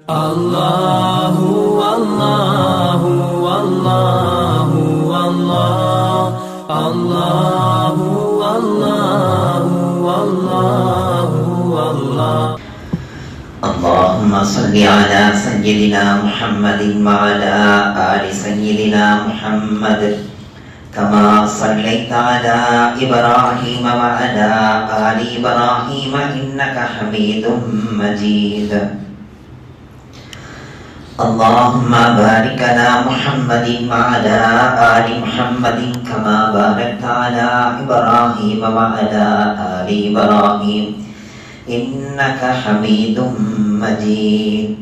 Allahu Allahu Allahu Allah Allahu Allahu Allahu Allah Allahumma salli ala sayyidina Muhammadin wa ala ali sayyidina Muhammad kama sallaita ala Ibrahim wa ala ali Ibrahim innaka Hamidum Majid. Allahumma barik ala Muhammadin wa ala ali Muhammadin kama barakta ala Ibrahim wa ala ali Ibrahim innaka Hamidum Majid.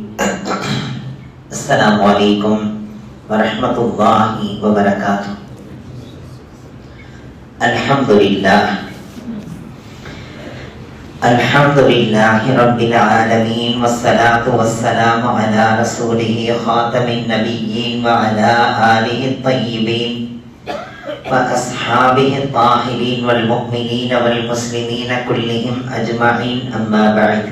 Assalamualaikum warahmatullahi wabarakatuh. Alhamdulillah Alhamdulillahi Rabbil Alamin. Wassalatu wassalamu ala rasulihi khatamin nabiyyin wa ala alihi tayyibin wa ashabihi tahirin wal mu'minin wal muslimin kullihim ajma'in, amma ba'd.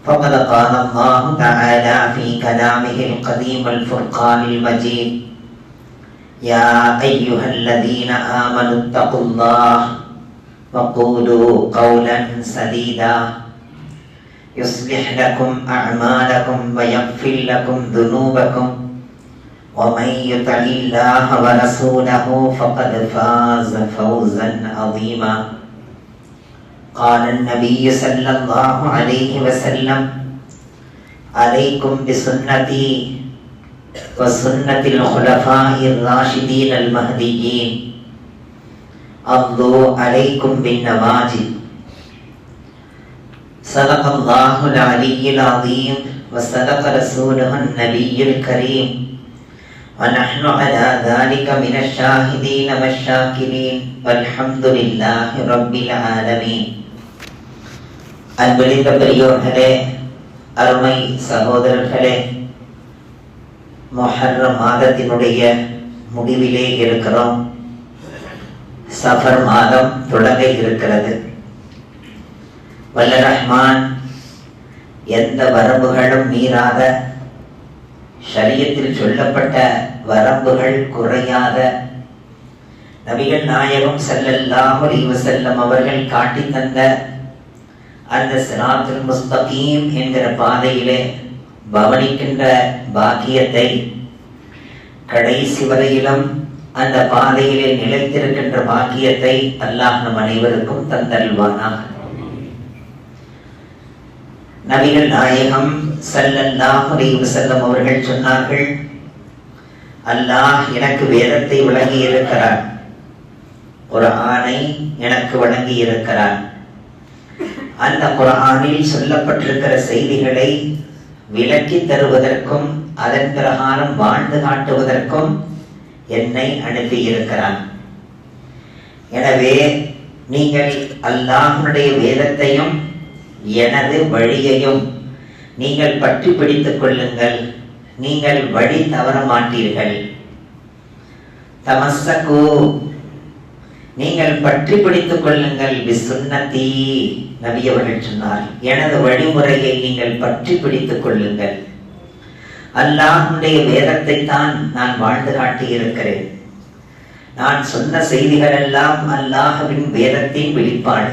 Faqad qala Allah ta'ala fi kalamihi al-qadim al-furqan al-majid, ya ayyuhalladhina amanu ittaqullaha وقولوا قولا سديدا يصلح لكم أعمالكم ويغفر لكم ذنوبكم ومن يطع الله ورسوله فقد فاز فوزا عظيما. قال النبي صلى الله عليه وسلم عليكم بسنتي وسنة الخلفاء الراشدين المهديين أضوا عليكم بالنواجذ. صدق الله العلي العظيم وصدق رسوله النبي الكريم ونحن على ذلك من الشاهدين والشاكرين والحمد لله رب العالمين. அன்பளித்த பெரியோர்களே, அருமை சகோதரர்களே, முஹர்ரம் மாதத்தினுடைய முடிவிலே இருக்கிறோம். Suffer மாதம் தொடங்க இருக்கிறது. வல்ல ரஹ்மான் எந்த வரம்புகளும் மீறாத, ஷரியத்தில் சொல்லப்பட்ட வரம்புகள் குறையாத நபிகள் நாயகம் ஸல்லல்லாஹு அலைஹி வஸல்லம் அவர்கள் காட்டி தந்த அந்த சிராத்துல் முஸ்தகீம் என்கிற பாதையிலே பவனிக்கின்ற பாக்கியத்தை கடைசி வரையிலும் அந்த பாதையிலே நிலைத்திருக்கின்ற பாக்கியத்தை அல்லாஹ் நம் அனைவருக்கும் தந்தல்வானாக. நபிகள் நாயகம் ஸல்லல்லாஹு அலைஹி வஸல்லம் அவர்கள் சொன்னார்கள், அல்லாஹ் எனக்கு வேதத்தை வழங்கி இருக்கிறார், குர்ஆனை எனக்கு வழங்கி இருக்கிறார். அந்த குர்ஆனில் சொல்லப்பட்டிருக்கிற செய்திகளை விளக்கி தருவதற்கும் அதன் பிரகாரம் வாழ்ந்து காட்டுவதற்கும் என்னை அனுப்பி இருக்கிறான். எனவே நீங்கள் அல்லாஹ்வுடைய வேதத்தையும் எனது வழியையும் நீங்கள் பற்றி பிடித்துக் கொள்ளுங்கள், நீங்கள் வழி தவற மாட்டீர்கள். தமஸ்ஸகு, நீங்கள் பற்றி பிடித்துக் கொள்ளுங்கள். பிசுன்னதி, நபி அவர்கள் சொன்னார், எனது வழிமுறையை நீங்கள் பற்றி பிடித்துக் கொள்ளுங்கள். அல்லாஹ்வுடைய வேதத்தை தான் நான் வாழ்ந்து காட்டி இருக்கிறேன். நான் சொன்ன செய்திகள் எல்லாம் அல்லாஹ்வின் வேதத்தின் வெளிப்பாடு.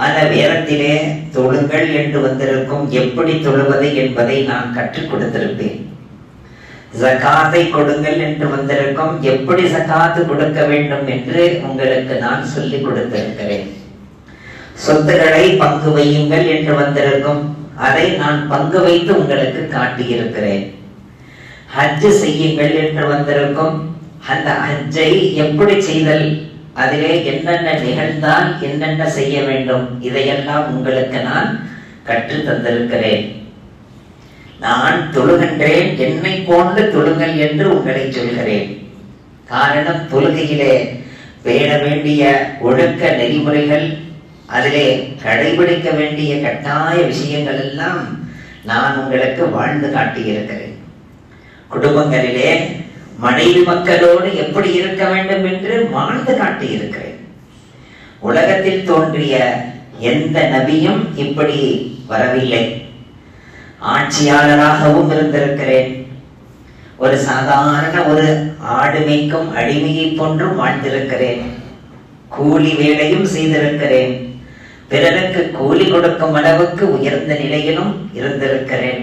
அந்த வேதத்திலே தொழுங்கள் என்று வந்திருக்கும், எப்படி தொழுவது என்பதை நான் கற்றுக் கொடுத்திருப்பேன். ஜகாத்தை கொடுங்கள் என்று வந்திருக்கும், எப்படி ஜகாத்து கொடுக்க வேண்டும் என்று உங்களுக்கு நான் சொல்லிக் கொடுத்திருக்கிறேன். சொத்துக்களை பங்கு வையுங்கள் என்று வந்திருக்கும், அதை நான் பங்கு வைத்து உங்களுக்கு காட்டியிருக்கிறேன். ஹஜ் செய்யுங்கள் என்று வந்திருக்கும், அந்த ஹஜ்ஜை எப்படி செய்தல், அதிலே என்னென்ன நிகழ்ந்தால் என்னென்ன செய்ய வேண்டும், இதையெல்லாம் உங்களுக்கு நான் கற்று தந்திருக்கிறேன். நான் தொழுகின்றேன், என்னை போன்று தொழுங்கள் என்று உங்களை சொல்கிறேன். காரணம், தொழுகையிலே பேண வேண்டிய ஒழுக்க நெறிமுறைகள், அதிலே கடைபிடிக்க வேண்டிய கட்டாய விஷயங்கள் எல்லாம் நான் உங்களுக்கு வாழ்ந்து காட்டியிருக்கிறேன். குடும்பங்களிலே மனைவி மக்களோடு எப்படி இருக்க வேண்டும் என்று வாழ்ந்து காட்டியிருக்கிறேன். உலகத்தில் தோன்றிய எந்த நபியும் இப்படி வரவில்லை. ஆட்சியாளராகவும் இருந்திருக்கிறேன். ஒரு சாதாரண ஒரு ஆடு மேய்க்கும் அடிமையை போன்றும் வாழ்ந்திருக்கிறேன். கூலி வேலையும் செய்திருக்கிறேன். பிறருக்கு கூலி கொடுக்கும் அளவுக்கு உயர்ந்த நிலையிலும் இருந்திருக்கிறேன்.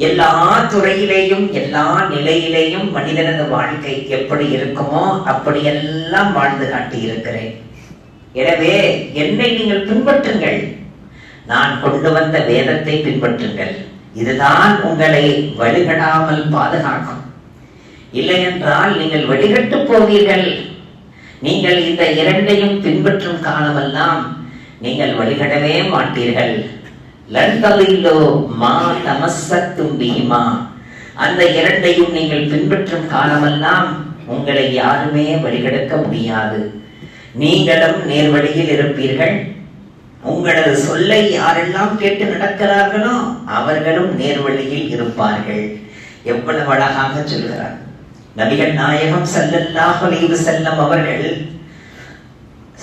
எல்லா துறையிலேயும் எல்லா நிலையிலேயும் மனிதனது வாழ்க்கை எப்படி இருக்குமோ அப்படியெல்லாம் வாழ்ந்து காட்டி இருக்கிறேன். எனவே என்னை நீங்கள் பின்பற்றுங்கள். நான் கொண்டு வந்த வேதத்தை பின்பற்றுங்கள். இதுதான் உங்களை வழிகடாமல் பாதுகாக்கும். இல்லை என்றால் நீங்கள் வழிகட்டு போவீர்கள். நீங்கள் இந்த இரண்டையும் பின்பற்றும் காலமெல்லாம் நீங்கள் வழிகடவே மாட்டீர்கள். அந்த இரண்டையும் நீங்கள் பின்பற்றும் காலமெல்லாம் உங்களை யாருமே வழிகெடுக்க முடியாது. நீங்களும் நேர்வழியில் இருப்பீர்கள். உங்களது சொல்லை யாரெல்லாம் கேட்டு நடக்கிறார்களோ அவர்களும் நேர்வழியில் இருப்பார்கள். எவ்வளவு அழகாக சொல்கிறார் நபிகள் நாயகம் ஸல்லல்லாஹு அலைஹி வஸல்லம் அவர்கள்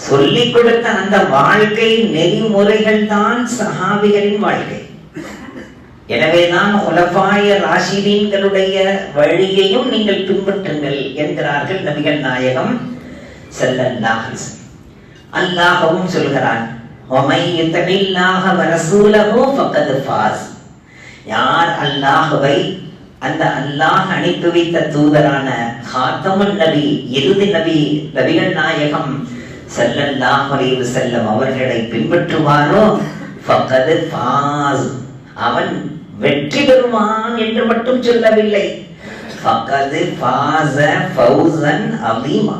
சொல்லிக் கொடுத்த அந்த வாழ்க்கை நெறிமுறைகள் தான் சஹாபிகளின் வாழ்க்கை. எனவேதான் குலஃபாய ராஷிதீன்களுடைய வழியையும் நீங்கள் பின்பற்றுங்கள் என்கிறார்கள் நபிகள் நாயகம் ஸல்லல்லாஹு அலைஹி வஸல்லம். அல்லாஹ்வும் சொல்கிறான், وَمَن يُطِعِ اللَّهَ وَرَسُولَهُ فَقَدْ فَازَ. யார் அல்லாஹ்வை, அந்த அல்லாஹ் அனுப்பி வைத்த தூதரான காத்தமுன் நபி, இறுதி நபி நபிகள் நாயகம் ஸல்லல்லாஹு அலைஹி வஸல்லம் அவர்களை பின்பற்றுவாரோ ஃபகத் ஃபாஸ், அவன் வெற்றி பெறுவான் என்று மட்டும் சொல்லவில்லை. ஃபகத் ஃபாஸ ஃபௌஸன் அதீமா,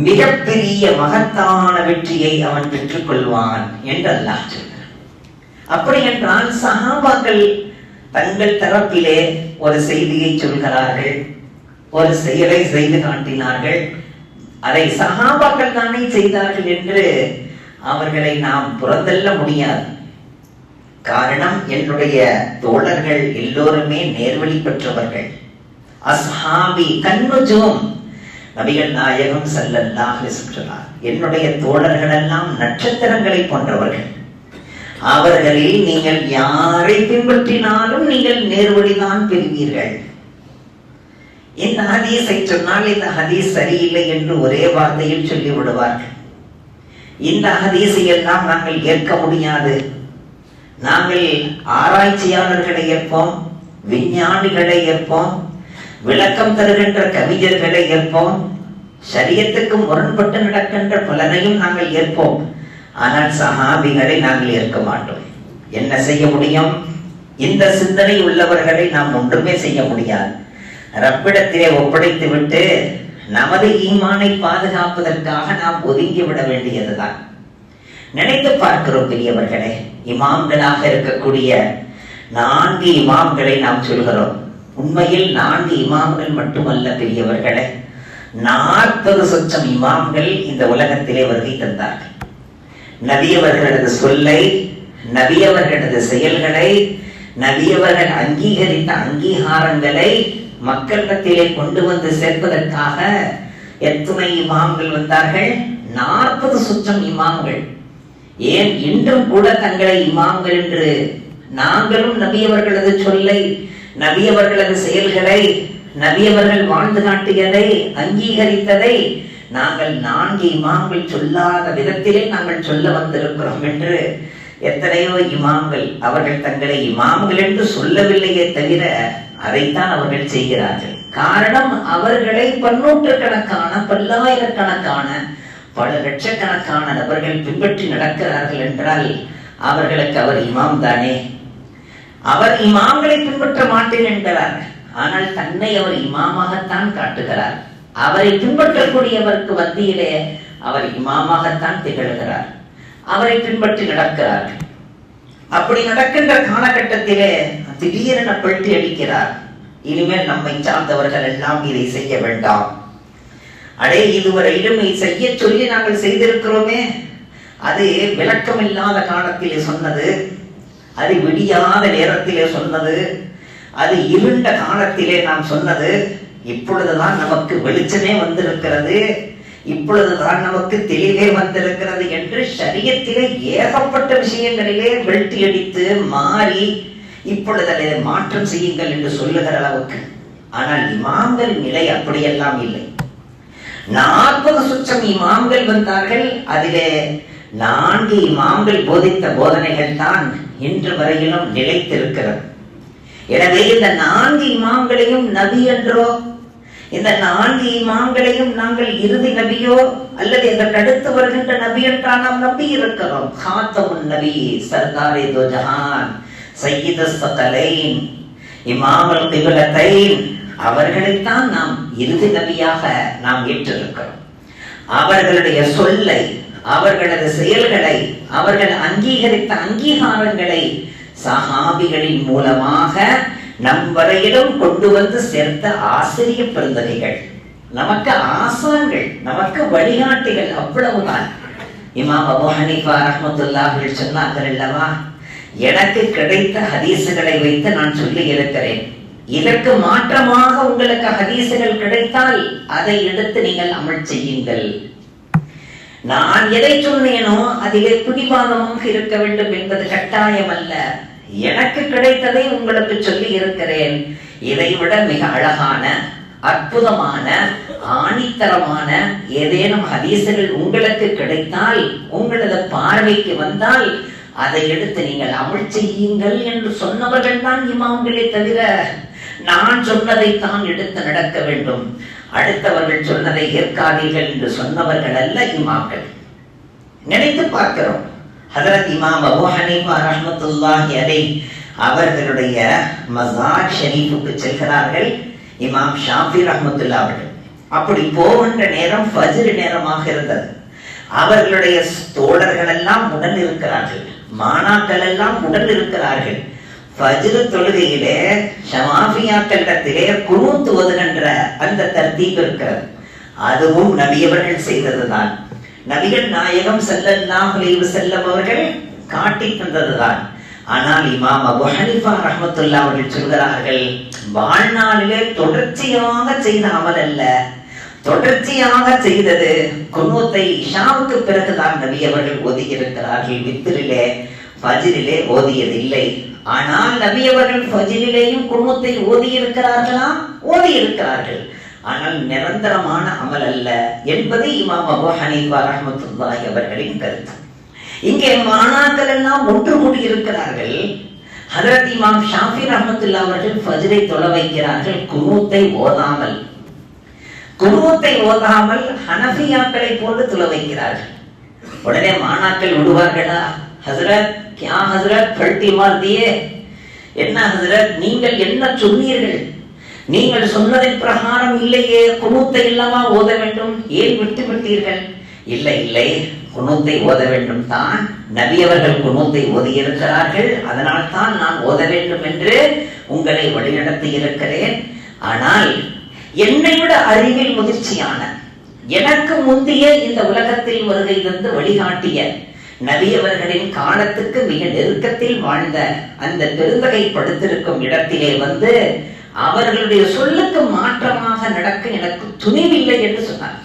மிகப்பெரிய மகத்தான வெற்றியை அவன் பெற்றுக் கொள்வான் என்று அல்லாஹ் சொல்கிறார். அப்படி என்றால் சஹாபாக்கள் தங்கள் தரப்பிலே ஒரு செய்தியை சொல்கிறார்கள், ஒரு செயலை செய்து காட்டினார்கள். அதை சஹாபாக்கள் தானே செய்தார்கள் என்று அவர்களை நாம் புறந்தள்ள முடியாது. காரணம், என்னுடைய தோழர்கள் எல்லோருமே நேர்வழி பெற்றவர்கள். அஸ்ஹாபி கன்னுஜூம், நபிகள் நாயகம் ஸல்லல்லாஹு அலைஹி வஸல்லம் என்னுடைய தோழர்கள் எல்லாம் நட்சத்திரங்களை போன்றவர்கள். அவர்களில் நீங்கள் யாரை பின்பற்றினாலும் நீங்கள் நேர்வழிதான் பெறுவீர்கள். இந்த ஹதீஸை சொன்னால் இந்த ஹதீஸ் சரியில்லை என்று ஒரே வார்த்தையில் சொல்லி விடுவார்கள். இந்த ஹதீஸை எல்லாம் நாங்கள் ஏற்க முடியாது. நாங்கள் ஆராய்ச்சியாளர்களை ஏற்போம், விஞ்ஞானிகளை ஏற்போம், விளக்கம் தருகின்ற கவிஞர்களை ஏற்போம், ஷரியத்துக்கு முரண்பட்டு நடக்கின்ற பலனையும் நாங்கள் ஏற்போம். ஆனால் சஹாபிகளை நாங்கள் ஏற்க மாட்டோம். என்ன செய்ய முடியும்? இந்த சிந்தனை உள்ளவர்களை நாம் ஒன்றுமே செய்ய முடியாது. ரப்பிடத்திலே ஒப்படைத்து விட்டு நமது ஈமானை பாதுகாப்பதற்காக நாம் ஒதுங்கி விட வேண்டியதுதான். நினைத்து பார்க்கிறோம் பெரியவர்களே, இமாம்களாக இருக்கக்கூடிய 4 இமாம்களை நாம் சொல்கிறோம். உண்மையில் 4 இமாம்கள் மட்டுமல்ல பெரியவர்களே, 40 சொச்சம் இமாம்கள் இந்த உலகத்திலே வருகை தந்தார்கள். நபியவர்களது சொல்லை, நபியவர்களது செயல்களை, நபியவர்கள் அங்கீகரித்த அங்கீகாரங்களை மக்களிடத்திலே கொண்டு வந்து சேர்ப்பதற்காக எத்தனை இமாம்கள் வந்தார்கள்? 40 சொச்சம் இமாம்கள். ஏன் இன்றும் கூட தங்களை இமாம்கள் என்று நாங்களும் நபியவர்களது சொல்லை, நபியவர்களது செயல்களை, நபியவர்கள் வாழ்ந்து காட்டியதை, அங்கீகரித்ததை நாங்கள் 4 இமாம்கள் சொல்லாத விதத்திலே நாங்கள் சொல்ல வந்திருக்கிறோம் என்று எத்தனையோ இமாம்கள் அவர்கள் தங்களை இமாம்கள் என்று சொல்லவில்லையே தவிர அதைத்தான் அவர்கள் செய்கிறார்கள். காரணம், அவர்களை பன்னூற்றுக்கணக்கான, பல்லாயிரக்கணக்கான, பல லட்சக்கணக்கான நபர்கள் பின்பற்றி நடக்கிறார்கள் என்றால் அவர்களுக்கு அவர் இமாம் தானே. அவர் இமாம்களை பின்பற்ற மாட்டேன் என்கிறார், ஆனால் தன்னை அவர் இமாமாகத்தான் காட்டுகிறார். அவரை பின்பற்றக்கூடியவருக்கு மத்தியிலே அவர் இமாமாகத்தான் திகழ்கிறார். அவரை பின்பற்றி நடக்கிறார்கள். அப்படி நடக்கின்ற காலகட்டத்திலே திடீரென பல்ட்டி அடிக்கிறார். இனிமேல் நம்மை சார்ந்தவர்கள் எல்லாம் இதை செய்ய வேண்டாம். அடே, இதுவரையிலும் இதை செய்ய சொல்லி நாங்கள் செய்திருக்கிறோமே. அது விளக்கம் இல்லாத காலத்திலே சொன்னது, அது விடியாத நேரத்திலே சொன்னது, அது இருண்ட காலத்திலே நாம் சொன்னது. இப்பொழுதுதான் நமக்கு வெளிச்சமே வந்திருக்கிறது, இப்பொழுதுதான் நமக்கு தெளிவே வந்திருக்கிறது என்று ஷரியத்திலே ஏகப்பட்ட விஷயங்களிலே வெல்ட்டி அடித்து மாறி இப்பொழுது அதை மாற்றம் செய்யுங்கள் என்று சொல்லுகிற அளவுக்கு. ஆனால் இமாம்கள் நிலை அப்படியெல்லாம் இல்லை. 40 சுற்றம் இமாம்கள் வந்தார்கள். அதிலே 4 இமாம்கள் போதித்த போதனைகள் தான் இன்று வரையிலும் நிலைத்திருக்கிறது. எனவே இந்த 4 இமாம்களையும் நபி என்றோ, இந்த 4 இமாம்களையும் நாங்கள் இறுதி நபியோ அல்லது இதற்கு அடுத்து வருகின்ற நபி என்றால் நாம் நம்பி இருக்கிறோம். காத்தமுன் நபி, சர்தாரே தோ ஜஹான், சையீதுஸ் ஸகலைன், இமாமுல் கிப்லத்தைன், அவர்களைத்தான் நாம் இறுதி நபியாக நாம் ஏற்றிருக்கிறோம். அவர்களுடைய சொல்லை, அவர்களது செயல்களை, அவர்கள் அங்கீகரித்த அங்கீகாரங்களை சஹாபிகளின் மூலமாக நம் வரையிலும் கொண்டு வந்து சேர்த்த ஆசிரிய பெருந்தகைகள், நமக்கு ஆசான்கள், நமக்கு வழிகாட்டிகள், அவ்வளவுதான். இமாம் அபூ ஹனீஃபா ரஹ்மத்துல்லாஹி சொன்னார்கள் அல்லவா, எனக்கு கிடைத்த ஹதீசுகளை வைத்து நான் சொல்லி இருக்கிறேன். இதற்கு மாற்றமாக உங்களுக்கு ஹதீசுகள் கிடைத்தால் அதை எடுத்து நீங்கள் அமல் செய்யுங்கள். நான் எதை சொன்னேனோ அதிலே பிடிவாதமாக இருக்க வேண்டும் என்பது கட்டாயம் அல்ல. எனக்கு கிடைத்ததை உங்களுக்கு சொல்லி இருக்கிறேன். இதைவிட மிக அழகான, அற்புதமான, ஆணித்தரமான ஏதேனும் ஹதீசுகள் உங்களுக்கு கிடைத்தால், உங்களது பார்வைக்கு வந்தால் அதை எடுத்து நீங்கள் அமல் செய்யுங்கள் என்று சொன்னவர்கள் தான் இமாம்களே தவிர நான் சொன்னதைத்தான் எடுத்து நடக்க வேண்டும், அடுத்தவர்கள் சொன்னதை ஏற்காதீர்கள் என்று சொன்னவர்கள் அல்ல இமாம்கள். நினைத்து பார்க்கிறோம். ஹஜ்ரத் இமாம் அபூ ஹனீஃபா ரஹ்மத்துல்லாஹி அலைஹி அவர்களுடைய மஸார் ஷரீஃபுக்கு செல்கிறார்கள் இமாம் ஷாஃபி ரஹ்மத்துல்லாஹி அவர்கள். அப்படி போகின்ற நேரம் ஃபஜ்ர் நேரமாக இருந்தது. அவர்களுடைய தோழர்கள் எல்லாம் உடன் இருக்கிறார்கள், மாணாக்கள் எல்லாம் உடன் இருக்கிறார்கள். ஃபஜ்ர் தொழுகையிலே ஷமாஃபியாக்களிடத்திலே குனூத் ஓதுகின்ற அந்த தர்தீப் இருக்கிறது. அதுவும் நபியவர்கள் செய்ததுதான். நபிகள் நாயகம் ஸல்லல்லாஹு அலைஹி வஸல்லம் அவர்கள் காட்டி தந்ததுதான். ஆனால் இமாம் அபூ ஹனீஃபா ரஹ்மத்துல்லாஹி அவர்கள் சொல்கிறார்கள், வாழ்நாளிலே தொடர்ச்சியாக செய்த அமல் அல்ல, தொடர்ச்சியாக செய்தது குனூத்தை இஷாவுக்கு பிறகுதான் நபி அவர்கள் ஓதி இருக்கிறார்கள். வித்ரிலே ஃபஜ்ரிலே ஓதியதில்லை. ஆனால் நபி அவர்கள் ஃபஜ்ரிலேயும் குனூத்தை ஓதி இருக்கிறார்களா? ஓதி இருக்கிறார்கள். ஆனால் நிரந்தரமான அமல் அல்ல என்பது இமாம் அபூ ஹனீஃபா ரஹ்மத்துல்லாஹி அவர்களின் கருத்து. இங்கே மாணாக்கள் எல்லாம் ஒன்று கூடி இருக்கிறார்கள். ஹஜ்ரத் இமாம் ஷாஃபி ரஹ்மத்துல்லாஹி அவர்கள் ஃபஜ்ரை தொழ வைக்கிறார்கள் குனூத்தை ஓதாமல். குனூத்தை ஓதாமல் ஹனஃபியாக்களை போன்று தொழ வைக்கிறார்கள். உடனே மாணாக்கள் விடுவார்களா? ஹஜ்ரத் கியா ஹஜ்ரத் பல்டி மார் தியே, என்ன ஹஜ்ரத் நீங்கள் என்ன சொன்னீர்கள்? நீங்கள் சொன்னதின் பிரகாரம் இல்லையே, குனூத்தை இல்லவா ஓத வேண்டும், ஏன் விட்டு விட்டீர்கள்? இல்லை இல்லை, குனூத்தை ஓத வேண்டும் தான். நபி அவர்கள் குனூத்தை ஓதி இருக்கிறார்கள், அதனால் தான் நான் ஓத வேண்டும் என்று உங்களை வழிநடத்தி இருக்கிறேன். ஆனால் என்னை விட அறிவில் முதிர்ச்சியான, எனக்கு முந்தைய இந்த உலகத்தில் வருகை தந்து வழிகாட்டிய நபி அவர்களின் காலத்துக்கு மிக நெருக்கத்தில் வாழ்ந்த அந்த பெருந்தகை படுத்திருக்கும் இடத்திலே வந்து அவர்களுடைய சொல்லுக்கு மாற்றமாக நடக்க எனக்கு துணிவில்லை என்று சொன்னார்.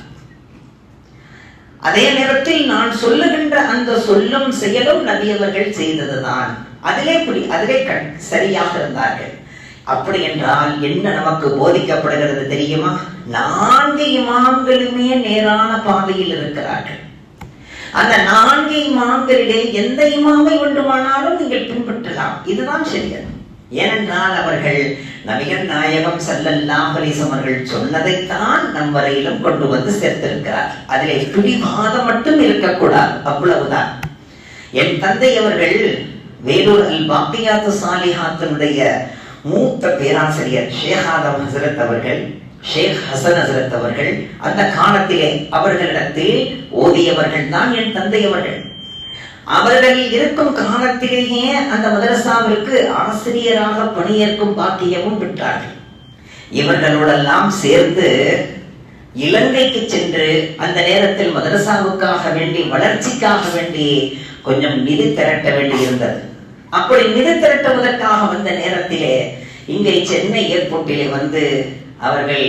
அதே நேரத்தில் நான் சொல்லுகின்ற அந்த சொல்லும் செயலும் நபி அவர்கள் செய்ததுதான். அதிலே சரியாக இருந்தார்கள். அப்படி என்றால் என்ன நமக்கு போதிக்கப்படுகிறது தெரியுமா? 4 இமாம்களுமே நேரான பாதையில் இருக்கிறார்கள். அந்த 4 இமாம்களிலே எந்த இமாமை வேண்டுமானாலும் நீங்கள் பின்பற்றலாம், இதுதான் சரியாது. ஏனென்றால் அவர்கள் நபிகள் நாயகம் ஸல்லல்லாஹு அலைஹி வஸல்லம் அவர்கள் சொன்னதைத்தான் நம் வரையிலும் கொண்டு வந்து சேர்த்திருக்கிறார். அதிலே பிடிவாதம் மட்டும் இருக்கக்கூடாது, அவ்வளவுதான். என் தந்தை அவர்கள் வேலூர் அல் பாக்கியாத்து சாலிஹாத்தினுடைய மூத்த பேராசிரியர் ஷேக் ஆதம் ஹசரத் அவர்கள், ஷேக் ஹசன் ஹசரத் அவர்கள் அந்த காலத்திலே அவர்களிடத்தில் ஓதியவர்கள் தான் என் தந்தை அவர்கள். அவர்கள் இருக்கும் காலத்திலேயே அந்த மதரசாவிற்கு ஆசிரியராக பணியேற்கும் பாக்கியமும் பெற்றார்கள். இவர்களோடெல்லாம் சேர்ந்து இலங்கைக்கு சென்று அந்த நேரத்தில் மதரசாவுக்காக வேண்டி, வளர்ச்சிக்காக வேண்டி கொஞ்சம் நிதி திரட்ட வேண்டி இருந்தது. அப்படி நிதி திரட்டுவதற்காக வந்த நேரத்திலே இங்கே சென்னை ஏர்போர்ட்டிலே வந்து அவர்கள்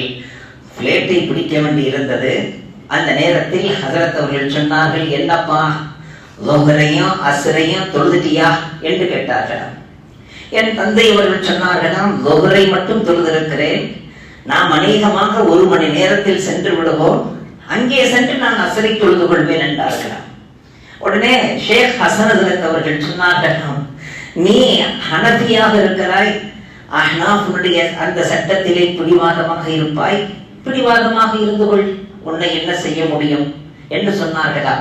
பிளேட்டை பிடிக்க வேண்டி இருந்தது. அந்த நேரத்தில் ஹஜரத் அவர்கள் சொன்னார்கள், என்னப்பா லுஹரையும் அஸ்ரையும் தொழுதுட்டியா என்று கேட்டார்கள். என் தந்தை அவர்கள் சொன்னார்களாம், லொஹரை மட்டும் தொழுதிருக்கிறேன், நாம் அநேகமாக 1 மணி நேரத்தில் சென்று விடுவோம், அங்கே சென்று நான் அசரை தொழுது கொள்வேன் என்றார்களாம். உடனே ஷேக் ஹசன் ஹஜ்ரத் அவர்கள் சொன்னார்களாம், நீ ஹனபியாக இருக்கிறாய், அஹ்னாஃபுடைய அந்த சட்டத்திலே பிடிவாதமாக இருப்பாய், பிடிவாதமாக இருந்து கொள், உன்னை என்ன செய்ய முடியும் என்று சொன்னார்களா.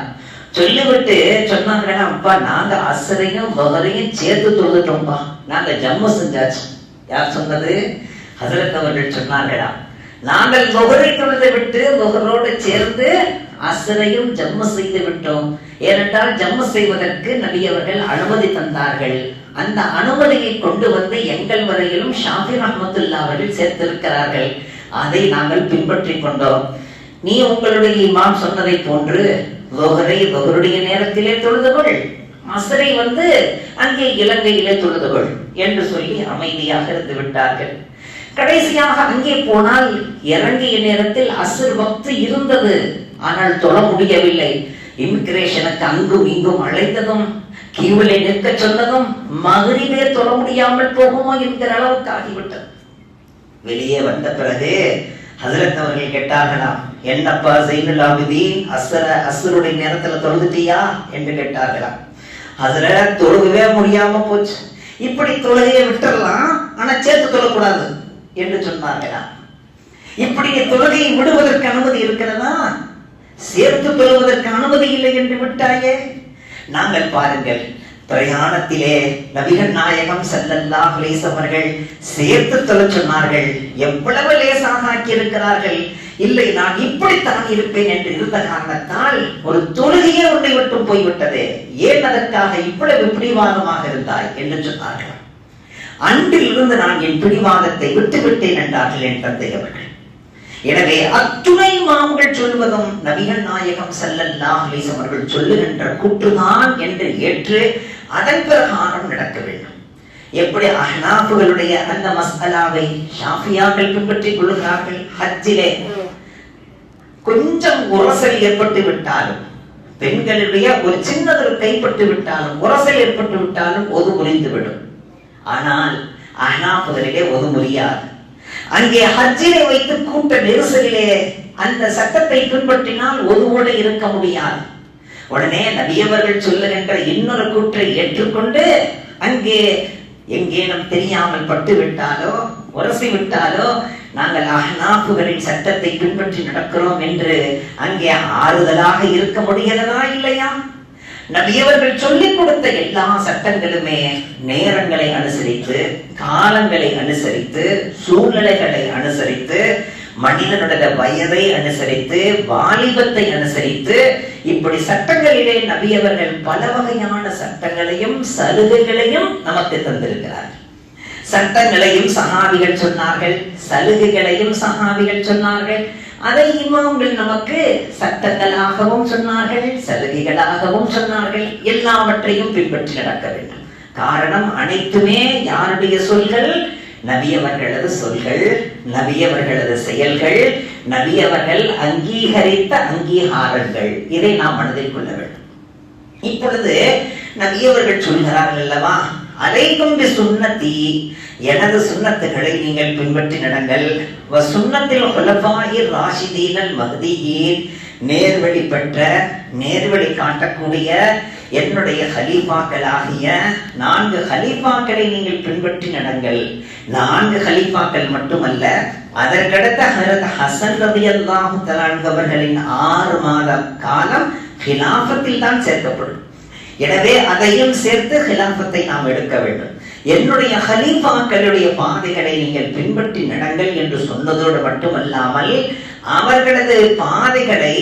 சொல்லிவிட்டு சொன்னார்களா, அப்பா நாங்க அசரையும் லொஹரையும் சேர்த்து தொழுதுட்டோம்பா, நாங்க ஜம்மு செஞ்சாச்சு. யார் சொன்னது? ஹஜ்ரத் அவர்கள் சொன்னார்களா, நாங்கள் லொஹரை தொழுது விட்டு லொஹரோடு சேர்ந்து அசரையும் ஜம்மு செய்து விட்டோம். ஏனென்றால் ஜம்மு செய்வதற்கு நபி அவர்கள் அனுமதி தந்தார்கள். அந்த அனுமதியை கொண்டு வந்து எங்கள் வரையிலும் ஷாஃபி ரஹ்மத்துல்லாஹி அவர்கள் சேர்த்திருக்கிறார்கள். அதை நாங்கள் பின்பற்றி கொண்டோம். நீ உங்களுடைய இமாம் சொன்னதை போன்று லொஹரை லொஹருடைய நேரத்திலே தொழுதுகொள், அசரை அங்கே இலங்கையிலே தொழுதுகொள் என்று சொல்லி அமைதியாக இருந்து விட்டார்கள். கடைசியாக அங்கே போனால் இறங்கிய நேரத்தில் அசர் வக்து இருந்தது, ஆனால் தொழ முடியவில்லை. இமிகிரேஷனுக்கு அங்கும் இங்கும் அழைத்ததும் கியூவிலே நிற்க சொன்னதும் மகரிபே தொழ முடியாமல் போகுமோ என்கிற அளவுக்கு ஆகிவிட்டது. வெளியே வந்த பிறகு ஹஜ்ரத் அவர்கள் கேட்டார்களாம், என்னப்பா ஸைனுல் ஆபிதீன், அஸ்ருடைய நேரத்துல தொழுதுட்டியா என்று கேட்டார்களாம். ஹஜ்ரத் தொழுகவே முடியாம போச்சு, இப்படி தொழுகையை விட்டுறலாம், ஆனா சேர்த்து தொழக்கூடாது என்று சொன்னார்களாம். இப்படி தொழுகையை விடுவதற்கு அனுமதி இருக்கிறதா? சேர்த்து தொழுவதற்கு அனுமதி இல்லை என்று விட்டாயே. நாங்கள் பாருங்கள், பிரயாணத்திலே நபிகள் நாயகம் ஸல்லல்லாஹு அலைஹி வஸல்லம் அவர்கள் சேர்த்து தொழ சொன்னார்கள். எவ்வளவு லேசாக ஆக்கி இருக்கிறார்கள். இல்லை நான் இப்படித்தான் இருப்பேன் என்று இருந்த காரணத்தால் ஒரு தொழுகையே உன்னை விட்டு போய்விட்டதே, ஏன் அதற்காக இவ்வளவு பிடிவாதமாக இருந்தாய் என்று சொன்னார்கள். அன்றிலிருந்து நான் என் பிடிவாதத்தை விட்டுவிட்டேன் என்றார்கள் என் தந்தை அவர்கள். எனவே அத்துணை இமாம்கள் சொல்வதும் நபிகள் நாயகம் ஸல்லல்லாஹு அலைஹி வஸல்லம் அவர்கள் சொல்லுகின்ற கூற்றுதான் என்று ஏற்று அதன் பிரகாரம் நடக்க வேண்டும். எப்படி அஹ்னாஃபுகளுடைய அந்த மஸ்அலாவை ஷாஃபியாக்கள் பின்பற்றிக் கொள்கிறார்கள். ஹஜ்ஜிலே கொஞ்சம் உரசல் ஏற்பட்டு விட்டாலும், பெண்களுடைய ஒரு சின்னதொரு கைப்பட்டு விட்டாலும், உரசல் ஏற்பட்டு விட்டாலும் ஒது முறிந்துவிடும். ஆனால் அஹ்னாஃபுகளிலே ஒது முறியாது. அங்கே ஹஜ்ஜிலே வைத்து கூட்ட நெரிசலிலே அந்த சட்டத்தை பின்பற்றினால் ஒதுவோடு இருக்க முடியாது. உடனே நபியவர்கள் சொல்லுகின்ற இன்னொரு கூற்றை ஏற்றுக்கொண்டு அங்கே எங்கேனும் தெரியாமல் பட்டு விட்டாலோ உரசி விட்டாலோ நாங்கள் அஹ்னாஃபுகளின் சட்டத்தை பின்பற்றி நடக்கிறோம் என்று அங்கே ஆறுதலாக இருக்க முடிகிறதா இல்லையா? நபியவர்கள் சொல்லிக் கொடுத்த எல்லா சட்டங்களுமே நேரங்களை அனுசரித்து, காலங்களை அனுசரித்து, சூழ்நிலைகளை அனுசரித்து, மனிதனுடைய வயதை அனுசரித்து, வாலிபத்தை அனுசரித்து, இப்படி சட்டங்களிலே நபியவர்கள் பல வகையான சட்டங்களையும் சலுகைகளையும் நமக்கு தந்திருக்கிறார்கள். சட்டங்களையும் சஹாபிகள் சொன்னார்கள், சலுகைகளையும் சஹாபிகள் சொன்னார்கள். அதை இமாம்கள் நமக்கு சட்டங்களாகவும் சொன்னார்கள், சலுகைகளாகவும் சொன்னார்கள். எல்லாவற்றையும் பின்பற்றி நடக்க வேண்டும். காரணம் அனைத்துமே யாருடைய சொல்கள்? நபியவர்களது சொல்கள், நபியவர்களது செயல்கள், நபியவர்கள் அங்கீகரித்த அங்கீகாரங்கள். இதை நாம் மனதில் கொள்ள வேண்டும். இப்பொழுது நபியவர்கள் சொல்கிறார்கள் அல்லவா, அலைக்கும் பி சுன்னதி, எனது சுன்னத்துகளை நீங்கள் பின்பற்றி நடங்கள். வ சுன்னத்தில் ஹுலஃபாயிர் ராஷிதீனல் மஹ்தியீன், நேர்வழி பெற்ற, நேர்வழி காட்டக்கூடிய என்னுடைய ஹலீஃபாக்களாகிய 4 ஹலீஃபாக்களை நீங்கள் பின்பற்றி நடங்கள். 4 ஹலீஃபாக்கள் மட்டுமல்ல, அதற்கடுத்த ஹஜ்ரத் ஹசன் ரலியல்லாஹு தஆலா அவர்களின் 6 மாத காலம் ஹிலாஃபத்தில் தான் சேர்க்கப்படும். எனவே அதையும் சேர்த்து ஹிலாஃபத்தை நாம் எடுக்க வேண்டும். என்னுடைய ஹலீஃபாக்களுடைய பாதைகளை நீங்கள் பின்பற்றி நடங்கள் என்று சொன்னதோடு மட்டுமல்லாமல் அவர்களது பாதைகளை,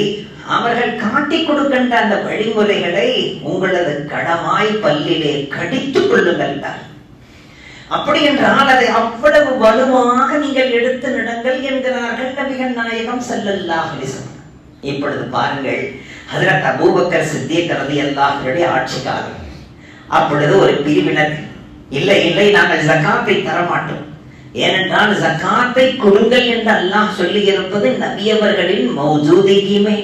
அவர்கள் காட்டிக் கொடுக்கின்ற அந்த வழிமுறைகளை உங்களது கடமாய் பல்லிலே கடித்துக் கொள்ளுங்கள். அப்படி என்றால் அதை அவ்வளவு வலுவாக நீங்கள் எடுத்து நடங்கள் என்கிறார்கள் நபிகள் நாயகம் ஸல்லல்லாஹு அலைஹி வஸல்லம். இப்பொழுது பாருங்கள், ஹஜ்ரத் அபூபக்கர் சித்திக் ரலியல்லாஹு அன்ஹுடைய ஆட்சி காலம். அப்பொழுது ஒரு பிரிவினர், இல்லை இல்லை நாங்கள் ஜகாத்தை தர மாட்டோம், ஏனென்றால் ஜகாத்தை கொடுங்கள் என்று அல்லாஹ் சொல்லி இருப்பது நபியவர்களின் மௌஜூதியுமே.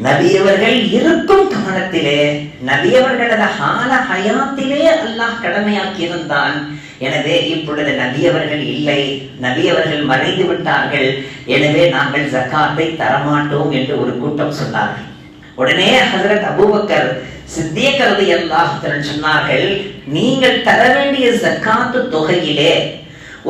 நபியவர்கள் இருக்கும் காலத்திலே, நபியவர்களது ஹால ஹயாத்திலே அல்லாஹ் கடமையாக்கி இருந்தான். எனவே இப்பொழுது நபியவர்கள் இல்லை, நபியவர்கள் மறைந்து விட்டார்கள், எனவே நாங்கள் ஜக்காத்தை தரமாட்டோம் என்று ஒரு கூட்டம் சொன்னார்கள். உடனே ஹஜ்ரத் அபூபக்கர் சித்திக் ரலியல்லாஹு அன்ஹு சொன்னார்கள், நீங்கள் தர வேண்டிய ஜக்காத்து தொகையிலே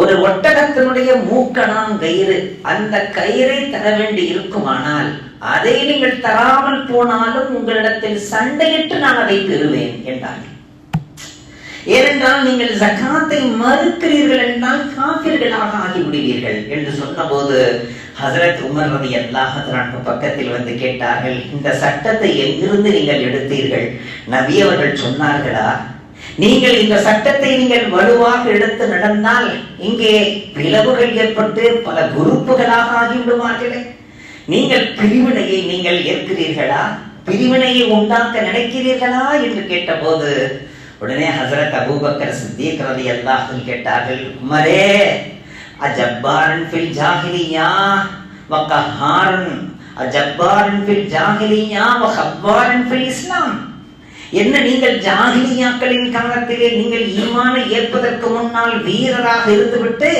ஒரு ஒட்டகத்தினுடைய மூக்கணாங்கயிறு, அந்த கயிறை தர வேண்டி இருக்குமானால் அதை நீங்கள் தராமல் போனாலும் உங்களிடத்தில் சண்டையிட்டு நான் அதை பெறுவேன் என்றார்கள். ஏனென்றால் நீங்கள் ஜகாத்தை மறுக்கிறீர்கள் என்றால் காபிர்களாக ஆகிவிடுவீர்கள் என்று சொன்னபோது ஹஜ்ரத் உமர் ரலியல்லாஹு அன்ஹு பக்கத்தில் வந்து கேட்டார்கள், இந்த சட்டத்தை எங்கிருந்து நீங்கள் எடுத்தீர்கள்? நபி அவர்கள் சொன்னார்களா? நீங்கள் இந்த சட்டத்தை நீங்கள் வலுவாக எடுத்து நடந்தால் இங்கே பிளவுகள் ஏற்பட்டு பல குரூப்புகளாக ஆகிவிடுவார்களே. நீங்கள் பிரிவினையை நீங்கள் ஏற்கிறீர்களா? பிரிவினையை உண்டாக்க நினைக்கிறீர்களா என்று கேட்டபோது உடனே ஹஜ்ரத் அபூபக்கர் சித்திக் ரலியல்லாஹு அன்ஹு கேட்டார்கள், உமரே, அஜப்பாரன் ஃபில் ஜாஹிலியா வ கஹாரன், அஜப்பாரன் ஃபில் ஜாஹிலியா வ கப்பாரன் ஃபில் இஸ்லாம். என்ன, நீங்கள் ஜாஹிலியாக்களின் காலத்திலே நீங்கள் ஈமானை ஏற்பதற்கு முன்னால் வீரராக இருந்துவிட்டு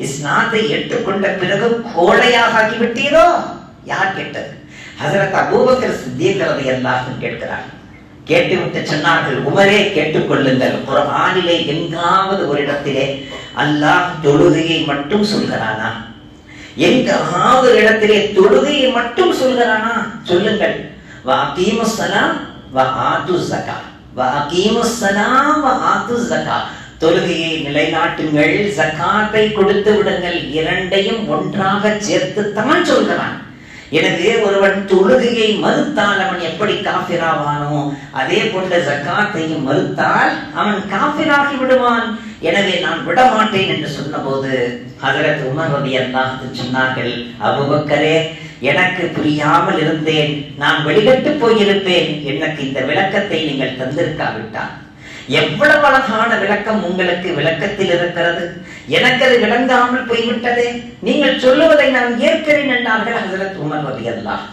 இஸ்லாத்தை ஏற்றுக்கொண்ட பிறகு கோழையாக ஆகிவிட்டீரோ? யார் கேட்டது? ஹஜ்ரத் அபூபக்கர் சித்திக் ரலியல்லாஹு அன்ஹு கேட்கிறார். கேட்டுவிட்டு சொன்னார்கள், உமரே கேட்டுக்கொள்ளுங்கள், குர்ஆனிலே எங்காவது ஒரு இடத்திலே அல்லாஹ் தொழுகையை மட்டும் சொல்கிறானா? எங்காவது இடத்திலே தொழுகையை மட்டும் சொல்கிறானா? சொல்லுங்கள். வஅகீமுஸ் ஸலாம் வஆத்துஸ் ஸகாத், வஅகீமுஸ் ஸலாம் வஆத்துஸ் ஸகாத். தொழுகையை நிலைநாட்டுங்கள், ஜகாத்தை கொடுத்து விடுங்கள், இரண்டையும் ஒன்றாக சேர்த்து தான் சொல்கிறான். எனவே ஒருவன் தொழுகையை மறுத்தால் அவன் எப்படி காஃபிராவானோ அதே போன்ற ஜகாத்தையும் மறுத்தால் அவன் காஃபிராகி விடுவான். எனவே நான் விட மாட்டேன் என்று சொன்னபோது ஹஜ்ரத் உமர் ரலியல்லாஹு அன்ஹு சொன்னார்கள், அபூபக்கரே, எனக்கு புரியாமல் இருந்தேன், நான் வெளிகட்டு போயிருப்பேன், எனக்கு இந்த விளக்கத்தை நீங்கள் தந்திருக்காவிட்டால். எவ்வளவு அழகான விளக்கம் உங்களுக்கு விளக்கத்தில் இருக்கிறது, எனக்கு அது விளங்காமல் போய்விட்டதே, நீங்கள் சொல்லுவதை நான் ஏற்கிறேன் என்றார்கள் ஹஜ்ரத் உமர் ரலியல்லாஹு.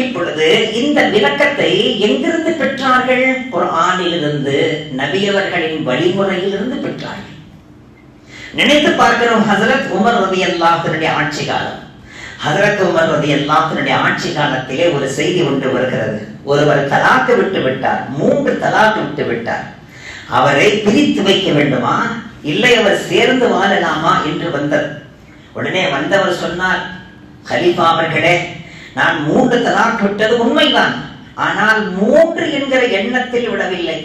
இப்பொழுது இந்த விளக்கத்தை எங்கிருந்து பெற்றார்கள்? குர்ஆனிலிருந்து, நபியவர்களின் வழிமுறையிலிருந்து பெற்றார்கள். நினைத்து பார்க்கிறோம், ஹஜ்ரத் உமர் ரலியல்லாஹுவினுடைய ஆட்சி காலம். ஹஜ்ரத் உமர் ரலியல்லாஹுவினுடைய ஆட்சி காலத்திலே ஒரு செய்தி ஒன்று வருகிறது. ஒருவர் தலாக்கு விட்டு விட்டார், 3 தலாக்கு விட்டு விட்டார். அவரை பிரித்து வைக்க வேண்டுமா, இல்லை அவர் சேர்ந்து வாழலாமா என்று வந்தது. உடனே வந்தவர் சொன்னார், கலீஃபா அவர்களே, நான் 3 தலாக் விட்டது உண்மைதான், ஆனால் 3 என்கிற எண்ணத்தில் விடவில்லை.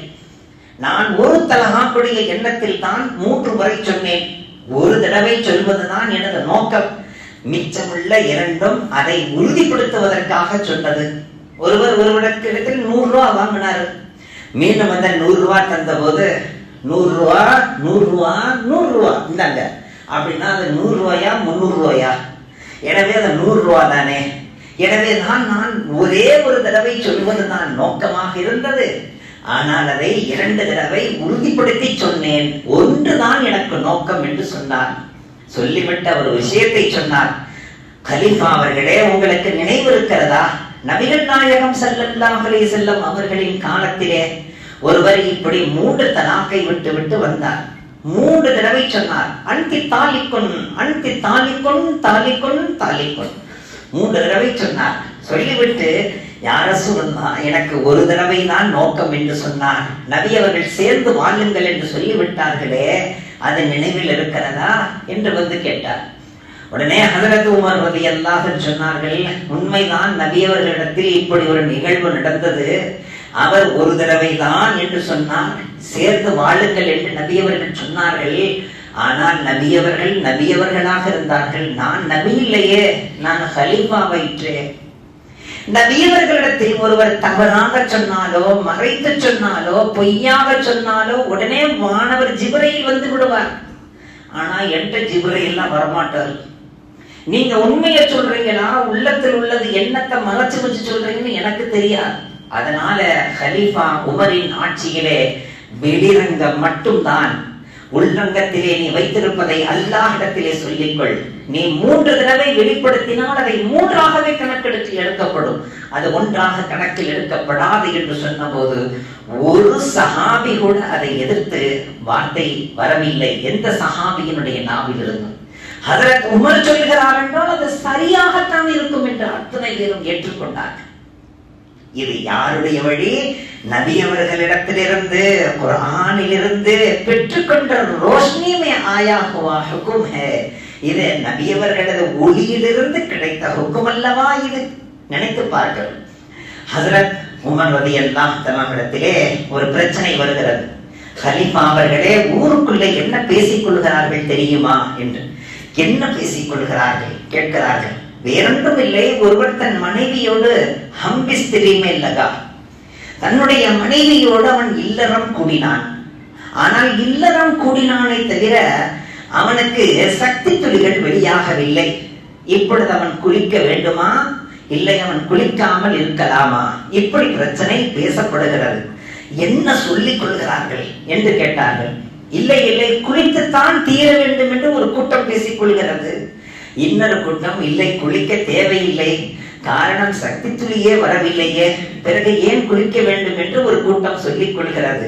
நான் ஒரு தலாக்குடைய எண்ணத்தில் தான் 3 வரை சொன்னேன். ஒரு தடவை சொல்வதுதான் எனது நோக்கம். மிச்சமுள்ள 2ம் அதை உறுதிப்படுத்துவதற்காக சொன்னது. ஒருவர் ஒருவரிடத்தில் 100 ரூபாய் வாங்கினார். மீண்டும் வந்த 100 ரூபாய் தந்த போது 100 ரூபாய் 100 ரூபாய் 100 ரூபாய் இந்தாங்க அப்படின்னா அது 100 ரூபாயா 300 ரூபாயா? எனவே அது 100 ரூபாய் தானே. எனவே நான் ஒரே ஒரு தடவை சொல்வது தான் நோக்கமாக இருந்தது. ஆனால் அதை 2 தடவை உறுதிப்படுத்தி சொன்னேன். 1 தான் எனக்கு நோக்கம் என்று சொன்னார். சொல்லிவிட்ட ஒரு விஷயத்தை சொன்னார். கலீஃபா அவர்களே, உங்களுக்கு நினைவு இருக்கிறதா, நபிகள் நாயகம் ஸல்லல்லாஹு அலைஹி வஸல்லம் அவர்களின் காலத்திலே ஒருவர் இப்படி 3 தலாக்கை விட்டு விட்டு வந்தார். 3 தடவை சொன்னார், அன்தி தாலிக்குன் அன்தி தாலிக்குன் தாலிக்குன் தாலிக்குன். 3 தடவை சொன்னார். சொல்லிவிட்டு, யா ரசூலல்லாஹ், எனக்கு ஒரு தடவை தான் நோக்கம் என்று சொன்னார். நபி அவர்கள் சேர்ந்து வாழுங்கள் என்று சொல்லிவிட்டார்களே, அது நினைவில் இருக்கிறதா என்று வந்து கேட்டார். உடனே ஹஜ்ரத் உமர் ரலியல்லாஹு அன்ஹு சொன்னார்கள், உண்மைதான், நபி அவர்களிடத்தில் இப்படி ஒரு நிகழ்வு நடந்தது. அவர் ஒரு தடவை தான் என்று சொன்னார். சேர்ந்து வாழுங்கள் என்று நபி அவர்கள் சொன்னார்கள். ஆனால் நபியவர்களாக இருந்தார்கள். நான் நபி இல்லையே, நான் கலீஃபா வயிற்றே. நபியவர்களிடத்தில் ஒருவர் தவறாக சொன்னாலோ, மறைத்து சொன்னாலோ, பொய்யாக சொன்னாலோ உடனே வானவர் ஜிப்ரீல் வந்து விடுவார். ஆனா என்கிட்ட ஜிப்ரீல் எல்லாம் வரமாட்டார். நீங்க உண்மையை சொல்றீங்களா, உள்ளத்தில் உள்ளது எண்ணத்தை மறைச்சு வச்சு சொல்றீங்கன்னு எனக்கு தெரியாது. அதனால கலீஃபா உமரின் ஆட்சியிலே வெளிரங்கம் மட்டும்தான், உள்ளங்கத்திலே நீ வைத்திருப்பதை அல்லாஹ்விடத்திலே சொல்லிக்கொள். நீ 3 தடவை வெளிப்படுத்தினால் அதை 3ஆகவே கணக்கெடுத்து எடுக்கப்படும், அது 1ஆக கணக்கில் எடுக்கப்படாது என்று சொன்னபோது ஒரு சஹாபி கூட அதை எதிர்த்து வார்த்தை வரவில்லை. எந்த சஹாபியினுடைய நாவிலிருந்து ஹஜ்ரத் உமர் சொல்கிறார் என்றால் அது சரியாகத்தான் இருக்கும் என்று அத்தனை பேரும் ஏற்றுக்கொண்டார்கள். இது யாருடைய வழி? நபி அவர்களிடத்திலிருந்து, குர்ஆனிலிருந்து பெற்றுக்கொண்ட ரோஷ்னி மே ஆயா ஹுவா ஹுக்கும் ஹே. இது நபி அவர்களது ஒளியிலிருந்து கிடைத்த ஹுக்கும் அல்லவா இது? நினைத்து பாருங்கள். ஹஜ்ரத் உமர் ரலியல்லாஹு தஆலா இடத்திலே ஒரு பிரச்சனை வருகிறது. கலீஃபா அவர்களே ஊருக்குள்ளே என்ன பேசிக் கொள்கிறார்கள் தெரியுமா என்று. என்ன பேசிக் கொள்கிறார்கள் கேட்கிறார்கள். வேறொன்றும் இல்லை, ஒருவர் தன் மனைவியோடு ஹம்பிஸ்திரிமே லகா, தன்னுடைய மனைவியோடு அவன் இல்லறம் கூடினான். ஆனால் இல்லறம் கூடினானே தவிர அவனுக்கு சக்தி துளிகள் வெளியாகவில்லை. இப்பொழுது அவன் குளிக்க வேண்டுமா, இல்லை அவன் குளிக்காமல் இருக்கலாமா? இப்படி பிரச்சனை பேசப்படுகிறது. என்ன சொல்லிக் கொள்கிறார்கள் என்று கேட்டார்கள். இல்லை இல்லை, குளித்துத்தான் தீர வேண்டும் என்று ஒரு கூட்டம் பேசிக் கொள்கிறது. இன்னொரு கூட்டம் இல்லை, குளிக்க தேவையில்லை, காரணம் சக்தி துளியே வரவில்லையே, பிறகு ஏன் குளிக்க வேண்டும் என்று ஒரு கூட்டம் சொல்லிக் கொள்கிறது.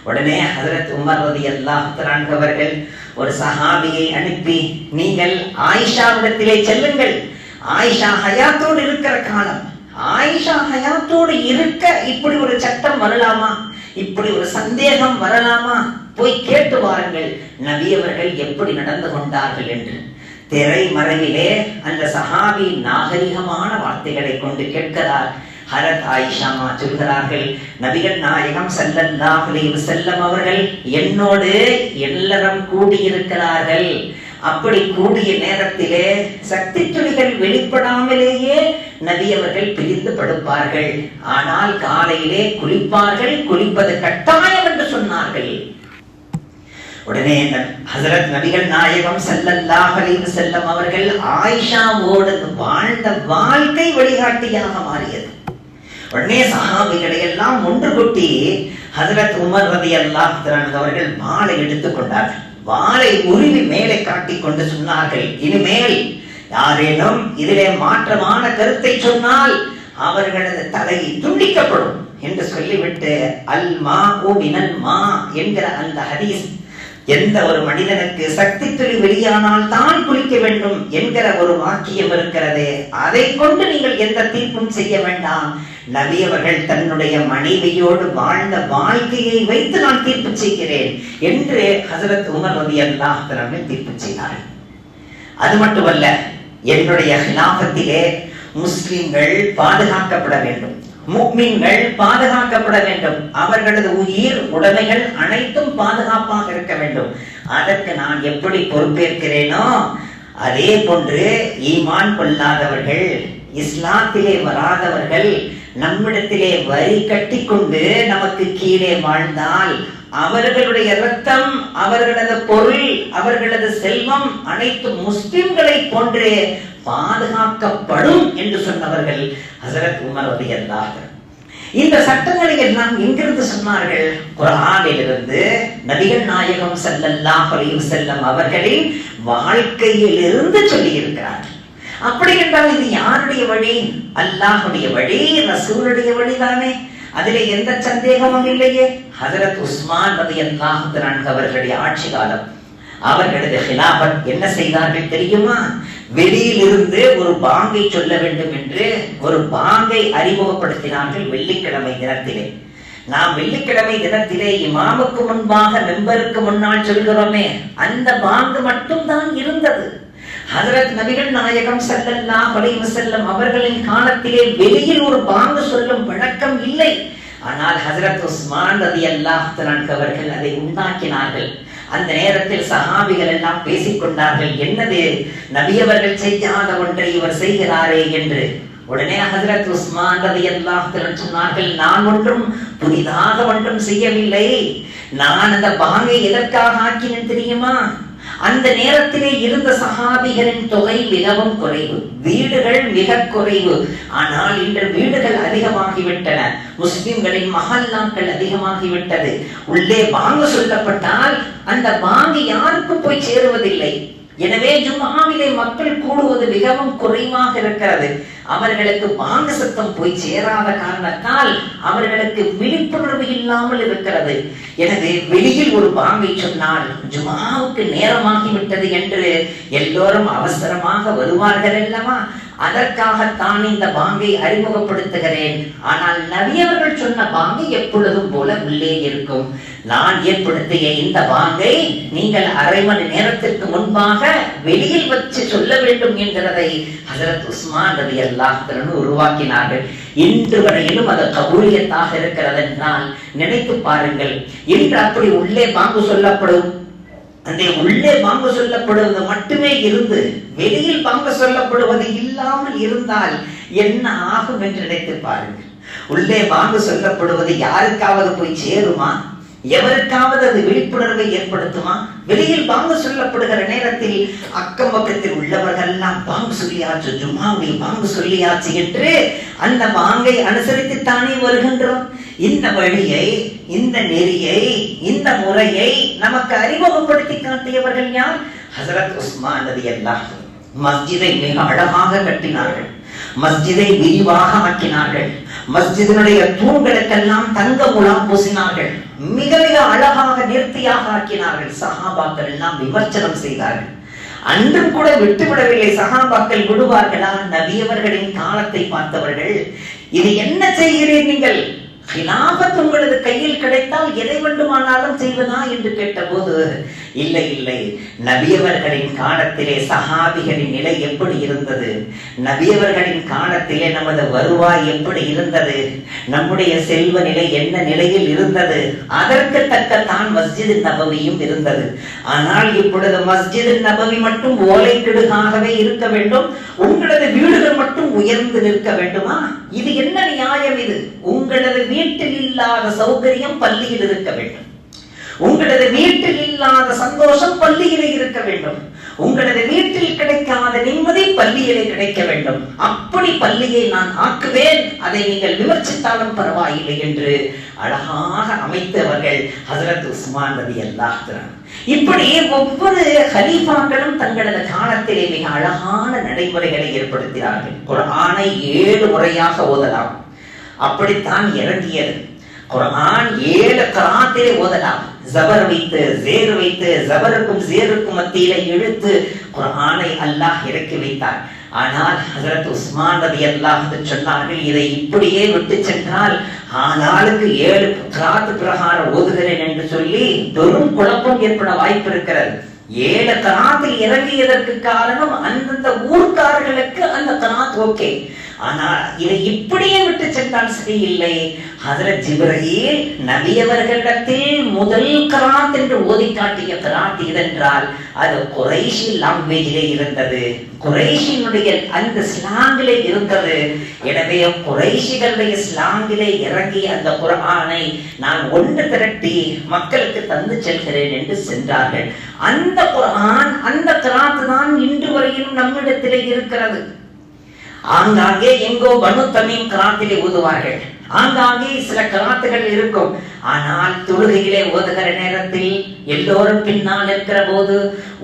உடனே ஹஜ்ரத் உமர் ரலியல்லாஹு தஆலா அவர்கள் ஒரு சஹாபியை அனுப்பி, நீங்கள் ஆயிஷாவிடத்திலே செல்லுங்கள், ஆயிஷா ஹயாத்தோடு இருக்கிற காலம், ஆயிஷா ஹயாத்தோடு இருக்க இப்படி ஒரு சட்டம் வரலாமா, இப்படி ஒரு சந்தேகம் வரலாமா, போய் கேட்டு வாருங்கள் நபி அவர்கள் எப்படி நடந்து கொண்டார்கள் என்று. திரை மறைவிலே அந்த சஹாபி நாகரிகமான வார்த்தைகளை கொண்டு கேட்கிறார். ஹரத் ஆயிஷா சொல்கிறார்கள், நபிகள் நாயகம் ஸல்லல்லாஹு அலைஹி வஸல்லம் அவர்கள் என்னோடு இல்லறம் கூடியிருக்கிறார்கள். அப்படி கூடிய நேரத்திலே சக்தி துளிகள் வெளிப்படாமலேயே நபி அவர்கள் பிரிந்து படுப்பார்கள். ஆனால் காலையிலே குளிப்பார்கள், குளிப்பது கட்டாயம் என்று சொன்னார்கள். உடனே ஹஜ்ரத் நபிகள் நாயகம் ஸல்லல்லாஹு அலைஹி வஸல்லம் அவர்கள் ஆயிஷாவோடு வாழ்ந்த வாழ்க்கை வழிகாட்டியாக மாறியது. உடனே சஹாபிகளை எல்லாம் ஒன்று கூட்டி ஹஜ்ரத் உமர் ரலியல்லாஹு தஆலா அவர்கள் வாளை எடுத்துக் கொண்டார்கள். வாளை உருவி மேலே காட்டிக் கொண்டு சொன்னார்கள், இனிமேல் யாரேனும் இதிலே மாற்றமான கருத்தை சொன்னால் அவர்களது தலை துண்டிக்கப்படும் என்று சொல்லிவிட்டு, அல் மாஉ மினல் மா என்கிற அந்த ஹதீஸ், எந்த ஒரு மனிதனுக்கு சக்தி துளி வெளியானால் தான் குளிக்க வேண்டும் என்கிற ஒரு வாக்கியம் இருக்கிறதே, அதை கொண்டு நீங்கள் எந்த தீர்ப்பும் செய்ய வேண்டாம். நபி அவர்கள் தன்னுடைய மனைவியோடு வாழ்ந்த வாழ்க்கையை வைத்து நான் தீர்ப்பு செய்கிறேன் என்று ஹஜ்ரத் உமர் ரலியல்லாஹு தஆலா தீர்ப்பு செய்தார்கள். அது மட்டுமல்ல, என்னுடைய ஹிலாஃபத்திலே முஸ்லிம்கள் பாதுகாக்கப்பட வேண்டும், முஃமின்கள் பாதுகாக்கப்பட வேண்டும், அவர்களது உயிர் உடைமைகள் அனைத்தும் பாதுகாப்பாக இருக்க வேண்டும். அதற்கு நான் எப்படி பொறுப்பேற்கிறேனோ அதே போன்று ஈமான் கொள்ளாதவர்கள், இஸ்லாத்திலே வராதவர்கள் நம்மிடத்திலே வரி கட்டி கொண்டு நமக்கு கீழே வாழ்ந்தால் அவர்களுடைய இரத்தம், அவர்களது பொருள், அவர்களது செல்வம் அனைத்து முஸ்லிம்களை போன்றே பாதுகாக்கப்படும் என்று சொன்னவர்கள் ஹஜ்ரத் உமர் ரலியல்லாஹு அன்ஹு. இந்த சட்டங்களை எல்லாம் எங்கிருந்து சொன்னார்கள்? குர்ஆனிலிருந்து, நபிகள் நாயகம் ஸல்லல்லாஹு அலைஹி வஸல்லம் அவர்களின் வாழ்க்கையிலிருந்து சொல்லி இருக்கிறார்கள். அப்படி என்றால் இது யாருடைய வழி? அல்லாஹ்வுடைய வழி, ரசூலுடைய வழிதானே, அதிலே எந்த சந்தேகமும் இல்லையே. ஹஜ்ரத் உஸ்மான் ரலியல்லாஹு தஆலா அவர்களுடைய ஆட்சி காலம், அவர்களது ஹிலாஃபத் என்ன செய்தார்கள் தெரியுமா? வெளியில் இருந்து ஒரு பாங்கை சொல்ல வேண்டும் என்று ஒரு பாங்கை அறிமுகப்படுத்தினார்கள் வெள்ளிக்கிழமை தினத்திலே. நாம் வெள்ளிக்கிழமை தினத்திலே இமாமுக்கு முன்பாக மெம்பருக்கு முன்னால் சொல்கிறோமே, அந்த பாங்கு மட்டும் தான் இருந்தது. ஹஜ்ரத் நபிகள் நாயகம் ஸல்லல்லாஹு அலைஹி வஸல்லம் அவர்களின் காலத்திலே வெளியில் ஒரு பாங்கு சொல்லும் வழக்கம் இல்லை. ஆனால் ஹஜ்ரத் உஸ்மான் ரலியல்லாஹு தஆலா அவர்கள் அதை உண்டாக்கினார்கள். அந்த நேரத்தில் சஹாபிகள் எல்லாம் பேசிக் கொண்டார்கள், என்னது நபி அவர்கள் செய்யாத ஒன்றை இவர் செய்கிறாரே என்று. உடனே ஹஜ்ரத் உஸ்மான் ரலியல்லாஹு தஆலா சொன்னார்கள், நான் ஒன்றும் புதிதாக ஒன்றும் செய்யவில்லை, நான் அந்த பாங்கை எதற்காக ஆக்கினேன் தெரியுமா? அந்த நேரத்திலே இருந்த சஹாபிகளின் தொகை மிகவும் குறைவு, வீடுகள் மிக குறைவு. ஆனால் இன்று வீடுகள் அதிகமாகிவிட்டன, முஸ்லிம்களின் மஹல்லாக்கள் அதிகமாகிவிட்டது. உள்ளே பாங்கு சொல்லப்பட்டால் அந்த பாங்கு யாருக்கும் போய் சேருவதில்லை. எனவே ஜும்ஆவிலே மக்கள் கூடுவது மிகவும் குறைவாக இருக்கிறது. அவர்களுக்கு பாங்கு சத்தம் போய் சேராத காரணத்தால் அவர்களுக்கு விழிப்புணர்வு இல்லாமல் இருக்கிறது. எனவே வெளியில் ஒரு பாங்கை சொன்னால் ஜும்ஆவுக்கு நேரமாகிவிட்டது என்று எல்லோரும் அவசரமாக வருவார்கள் அல்லவா? அதற்காகத்தான் இந்த பாங்கை அறிமுகப்படுத்துகிறேன். ஆனால் நபி அவர்கள் சொன்ன பாங்கை எப்பொழுதும் போல உள்ளே இருக்கும். நான் ஏற்படுத்திய இந்த பாங்கை நீங்கள் அரை மணி நேரத்திற்கு முன்பாக வெளியில் வச்சு சொல்ல வேண்டும் என்கிறதை ஹஜ்ரத் உஸ்மான் ரலியல்லாஹு அன்ஹு உருவாக்கினார்கள். இன்று வரையிலும் அது கபூலியத்தாக இருக்கிறது என்றால் நினைத்து பாருங்கள். இன்று அப்படி உள்ளே பாங்கு சொல்லப்படும், அந்த உள்ளே பாங்கு சொல்லப்படுவது மட்டுமே இருந்து வெளியில் பாங்கு சொல்லப்படுவது இல்லாமல் இருந்தால் என்ன ஆகும் என்று நினைத்து பாருங்கள். உள்ளே பாங்கு சொல்லப்படுவது யாருக்காவது போய் சேருமா? எவருக்காவது அது விழிப்புணர்வை ஏற்படுத்துமா? வெளியில் பாங்கு சொல்லப்படுகிற நேரத்தில் அக்கம் பக்கத்தில் உள்ளவர்கள் எல்லாம் பாங்கு சொல்லியாச்சு, ஜும்ஆவில் பாங்கு சொல்லியாச்சு என்று அந்த பாங்கை அனுசரித்துத்தானே வருகின்றோம். இந்த வழியை, இந்த நெறியை, இந்த முறையை நமக்கு அறிமுகப்படுத்தி காட்டியவர்கள் யார்? ஹஜ்ரத் உஸ்மான் ரலியல்லாஹு அன்ஹு. மஸ்ஜிதை மிக அழகாக கட்டினார்கள், மஸ்ஜிதை விரிவாக ஆக்கினார்கள், மஸ்ஜிதினுடைய தூண்களுக்கெல்லாம் தங்க முலாம் பூசினார்கள், மிக மிக அழகாக நேர்த்தியாக ஆக்கினார்கள். சஹாபாக்கள் எல்லாம் விமர்சனம் செய்தார்கள். அன்றும் கூட விட்டுவிடவில்லை. சஹாபாக்கள் விடுவார்களா? நபியவர்களின் காலத்தை பார்த்தவர்கள், இது என்ன செய்கிறீர்கள் நீங்கள்? ஹிலாஃபத் உங்களது கையில் கிடைத்தால் எதை வேண்டுமானாலும் செய்வதா என்று கேட்டபோது, இல்லை இல்லை, நபியவர்களின் காலத்திலே சஹாபிகளின் நிலை எப்படி இருந்தது, நபியவர்களின் காலத்திலே நமது வருவாய் எப்படி இருந்தது, நம்முடைய செல்வ நிலை என்ன நிலையில் இருந்தது, அதற்கு தக்கத்தான் மஸ்ஜித் நபவியும் இருந்தது. ஆனால் இப்பொழுது மஸ்ஜித் நபவி மட்டும் ஓலைக்கிடுகாகவே இருக்க வேண்டும், உங்களது வீடுகள் மட்டும் உயர்ந்து நிற்க வேண்டுமா? இது என்ன நியாயம்? இது உங்களது வீட்டில் இல்லாத சௌகரியம் பள்ளியில் இருக்க வேண்டும், உங்களது வீட்டில் இல்லாத சந்தோஷம் பள்ளியிலே இருக்க வேண்டும், உங்களது வீட்டில் கிடைக்காத நிம்மதி பள்ளியிலே கிடைக்க வேண்டும். அப்படி பள்ளியை நான் ஆக்குவேன், அதை நீங்கள் விமர்சித்தாலும் பரவாயில்லை என்று அழகாக அமைத்தவர்கள் ஹஜ்ரத் உஸ்மான் ரலியல்லாஹு அன்ஹு. இப்படி ஒவ்வொரு கலீஃபாக்களும் தங்களது காலத்திலே மிக அழகான நடைமுறைகளை ஏற்படுத்தினார்கள். குர்ஆனை 7 முறையாக ஓதலாம், அப்படித்தான் இறங்கியது. குர்ஆன் 7 கராத்திலே ஓதலாம். ஜபர் வைத்து, ஜேர் வைத்து, ஜபருக்கும் ஜேருக்கும் மத்தியிலே இழுத்து குர்ஆனை அல்லாஹ் இறக்கி வைத்தார். ஆனால் ஹஜ்ரத் உஸ்மான் ரலியல்லாஹு அன்ஹு சொன்னார்கள், இதை இப்படியே விட்டு சென்றால் ஆனாலுக்கு 7 கராத் பிரகாரம் ஓதுகிறேன் என்று சொல்லி பெரும் குழப்பம் ஏற்பட வாய்ப்பு இருக்கிறது. 7 கராத்தில் இறங்கியதற்கு காரணம் அந்தந்த ஊர்க்காரர்களுக்கு அந்த கராத் ஓகே. ஆனால் இதை இப்படியே விட்டு சென்றால் சரியில்லை. ஹஜ்ரத் ஜிப்ரீல் நபியவர்களிடத்தில் முதல் கராத் என்று ஓதி காட்டிய கராத் இதென்றால் அது குறைஷி லாங்குவேஜிலே இருந்தது, குறைஷினுடைய அந்த ஸ்லாங்கிலே இருந்தது. எனவே குறைஷிகளுடைய ஸ்லாங்கிலே இறங்கி அந்த குர்ஆனை நான் ஒன்று திரட்டி மக்களுக்கு தந்து செல்கிறேன் என்று சென்றார்கள். அந்த குர்ஆன், அந்த கராத் தான் இன்று வரையிலும் நம்மிடத்திலே இருக்கிறது. ஆங்காங்கே எங்கோ பனு தமீம் கராத்திலே ஓதுவார்கள், ஆங்காங்கே சில கராத்துகள் இருக்கும். ஆனால் தொழுகையிலே ஓதுகிற நேரத்தில் எல்லோரும் பின்னால் இருக்கிற போது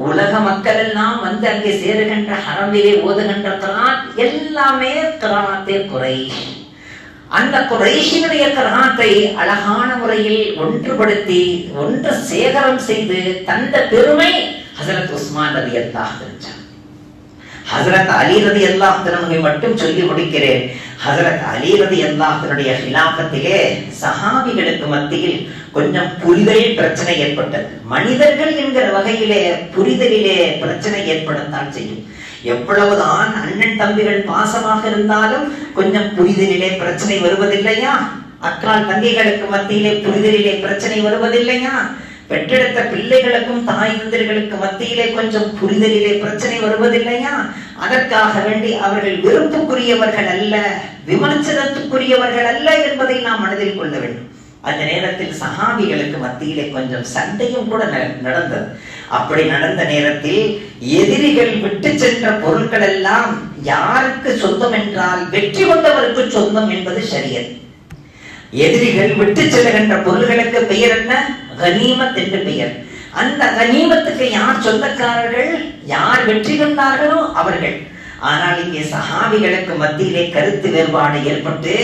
உலக மக்கள் எல்லாம் வந்து அங்கே சேருகின்ற ஹரமிலே ஓதுகின்ற கராத் எல்லாமே கராத்தே குறைஷ். அந்த குறைஷினுடைய கராத்தை அழகான முறையில் ஒன்றுபடுத்தி ஒன்று சேகரம் செய்து தந்த பெருமை ஹஜ்ரத் உஸ்மான் ரலியல்லாஹு அன்ஹு. ஹஜ்ரத் அலி ரலியல்லாஹு அன்ஹு மட்டும் சொல்லி முடிக்கிறேன். ஹஜ்ரத் அலி ரலியல்லாஹு அன்ஹுடைய ஹிலாஃபத்திலே சஹாபிகளுக்கு மத்தியில் கொஞ்சம் புரிதல் பிரச்சனை ஏற்பட்டது. மனிதர்கள் என்கிற வகையிலே புரிதலிலே பிரச்சனை ஏற்படத்தான் செய்யும். எவ்வளவுதான் அண்ணன் தம்பிகள் பாசமாக இருந்தாலும் கொஞ்சம் புரிதலிலே பிரச்சனை வருவதில்லையா? அக்கால் தங்கைகளுக்கு மத்தியிலே புரிதலிலே பிரச்சனை வருவதில்லையா? பெற்றெடுத்த பிள்ளைகளுக்கும் தாய் தந்தைகளுக்கு மத்தியிலே கொஞ்சம் புரிதலிலே பிரச்சனை வருவதில்லையா? அதற்காக வேண்டி அவர்கள் வெறுப்புக்குரியவர்கள் அல்ல, விமர்சனத்துக்குரியவர்கள் அல்ல என்பதை நாம் மனதில் கொள்ள வேண்டும். அந்த நேரத்தில் சஹாபிகளுக்கு மத்தியிலே கொஞ்சம் சண்டையும் கூட நடந்தது. அப்படி நடந்த நேரத்தில் எதிரிகள் விட்டு சென்ற பொருட்கள் எல்லாம் யாருக்கு சொந்தம் என்றால் வெற்றி கொண்டவருக்கு சொந்தம் என்பது ஷரியத். எதிரிகள் விட்டு செல்லுகின்ற பொருள்களுக்கு பெயர் என்ன? கனீமத் என்று பெயர். அந்த கனீமத்துக்கு யார் சொந்தக்காரர்கள்? யார் வெற்றி கொண்டார்களோ அவர்கள். ஆனால் இங்கே சஹாபிகளுக்கு மத்தியிலே கருத்து வேறுபாடு ஏற்பட்டு,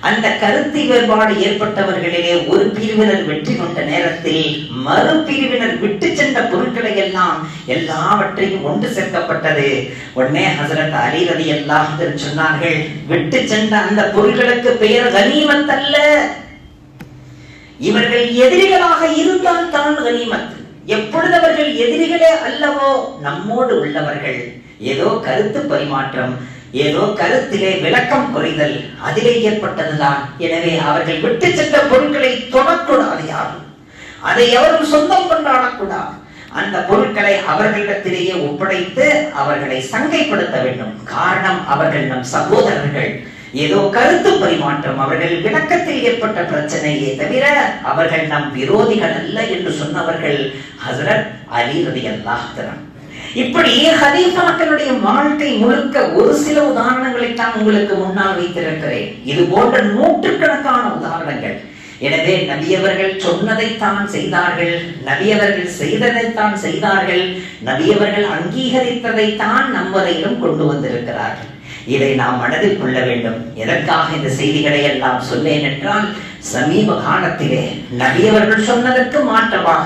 அந்த கருத்து வேறுபாடு ஏற்பட்டவர்களிலே ஒரு பிரிவினர் வெற்றி கொண்ட நேரத்தில் மறு பிரிவினர் விட்டு சென்ற பொருட்களை எல்லாம் எல்லாவற்றையும் ஒன்று சேர்க்கப்பட்டது. உடனே ஹஸரத் அலி ரலியல்லாஹு அன்ஹு சொன்னார்கள், விட்டு சென்ற அந்த பொருட்களுக்கு பெயர் கனீமத் அல்ல, இவர்கள் எதிரிகளாக இருந்தால் தான் கனீமத். எப்பொழுது அவர்கள் எதிரிகளே அல்லவோ நம்மோடு உள்ளவர்கள், ஏதோ கருத்து பரிமாற்றம், ஏதோ கருத்திலே விளக்கம் குறைதல், அதிலே ஏற்பட்டதுதான். எனவே அவர்கள் விட்டு சென்ற பொருட்களை தொடக்கூடாது, யாரும் அதை எவரும் சொந்தம் கொண்டாடக்கூடாது. அந்த பொருட்களை அவர்களிடத்திலேயே ஒப்படைத்து அவர்களை சங்கைப்படுத்த வேண்டும். காரணம், அவர்கள் நம் சகோதரர்கள். ஏதோ கருத்து பரிமாற்றம், அவர்கள் விளக்கத்தில் ஏற்பட்ட பிரச்சனையே தவிர அவர்கள் நம் விரோதிகள் அல்ல என்று சொன்னவர்கள் ஹஸரத் அலி ரலியல்லாஹு அன்ஹு. இப்படி ஹலீஃபாக்களுடைய வாழ்க்கை முழுக்க ஒரு சில உதாரணங்களை தான் உங்களுக்கு முன்னால் வைத்திருக்கிறேன். இது போன்ற நூற்றுக்கணக்கான உதாரணங்கள். எனவே நபியவர்கள் சொன்னதைத்தான் செய்தார்கள், நபியவர்கள் செய்ததைத்தான் செய்தார்கள், நபியவர்கள் அங்கீகரித்ததைத்தான் நம்மவரையிலும் கொண்டு வந்திருக்கிறார்கள். இதை நாம் மனதில் கொள்ள வேண்டும். எதற்காக இந்த செய்திகளை எல்லாம் சொன்னேன் என்றால், சமீப காலத்திலே நபியவர்கள் சொன்னதற்கு மாற்றமாக,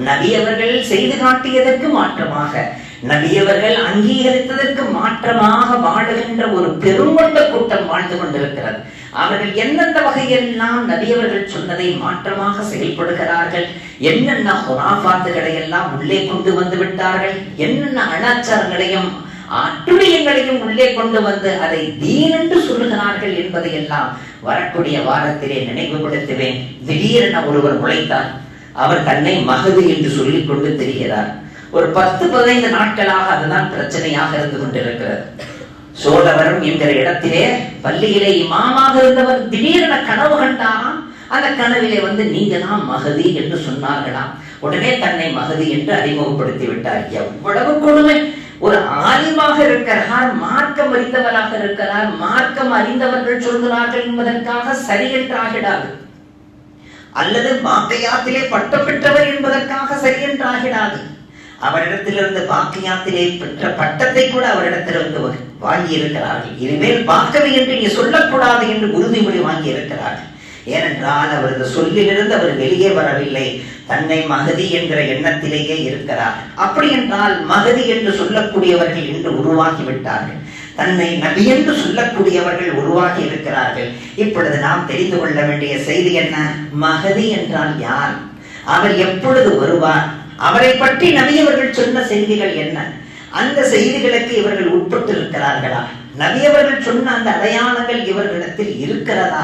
நபியவர்கள் செய்து காட்டியதற்கு மாற்றமாக, நபியவர்கள் அங்கீகரித்ததற்கு மாற்றமாக வாழுகின்ற ஒரு பெருங்கொண்ட கூட்டம் வாழ்ந்து கொண்டிருக்கிறது. அவர்கள் எந்தெந்த வகையெல்லாம் நபியவர்கள் சொன்னதை மாற்றமாக செயல்படுகிறார்கள், என்னென்ன ஹுராஃபாத்துகளை எல்லாம் உள்ளே கொண்டு வந்து விட்டார்கள், என்னென்ன அனாச்சாரங்களையும் அட்டுழியங்களையும் உள்ளே கொண்டு வந்து அதை தீன் என்று சொல்லுகிறார்கள் என்பதை எல்லாம் வரக்கூடிய வாரத்திலே நினைவுபடுத்துவேன். திடீரென ஒருவர் முளைத்தார். அவர் தன்னை மஹதி என்று சொல்லிக் கொண்டு தெரிகிறார். ஒரு 10-15 நாட்களாக அதுதான் பிரச்சனையாக இருந்து கொண்டிருக்கிறது. சோழவரம் என்கிற இடத்திலே பள்ளியிலே இமாமாக இருந்தவர் திடீரென கனவு கண்டாராம். அந்த கனவிலே வந்து நீங்க தான் மஹதி என்று சொன்னார்களாம். உடனே தன்னை மஹதி என்று அறிமுகப்படுத்தி விட்டார். எவ்வளவு கொடுமை! ஒரு ஆலிமாக இருக்கிறார், மார்க்கம் அறிந்தவராக இருக்கிறார், மார்க்கம் அறிந்தவர்கள் சொல்கிறார்கள் என்பதற்காக சரி என்று ஆகிடாது, அல்லது பாக்கியாத்திலே பட்டம் பெற்றவர் என்பதற்காக சரி என்று ஆகிடாது. அவரிடத்திலிருந்து பாக்கியாத்திலே பெற்ற பட்டத்தை கூட அவரிடத்திலிருந்து வாங்கி இருக்கிறார்கள். இனிமேல் பாக்கவி என்று நீ சொல்லக்கூடாது என்று உறுதிமொழி வாங்கி இருக்கிறார்கள். ஏனென்றால் அவரது சொல்லிலிருந்து அவர் வெளியே வரவில்லை, தன்னை மஹதி என்கிற எண்ணத்திலேயே இருக்கிறார். அப்படி என்றால் மஹதி என்று சொல்லக்கூடியவர்கள் இன்று உருவாகி விட்டார்கள், தன்னை நபி என்று சொல்லக்கூடியவர்கள் உருவாகி இருக்கிறார்கள். இப்பொழுது நாம் தெரிந்து கொள்ள வேண்டிய செய்தி என்ன? மஹதி என்றால் யார்? அவர் எப்பொழுது வருவார்? அவரை பற்றி நபியவர்கள் சொன்ன செய்திகள் என்ன? அந்த செய்திகளுக்கு இவர்கள் உட்பட்டு இருக்கிறார்களா? நபியவர்கள் சொன்ன அந்த அடையாளங்கள் இவர்களிடத்தில் இருக்கிறதா?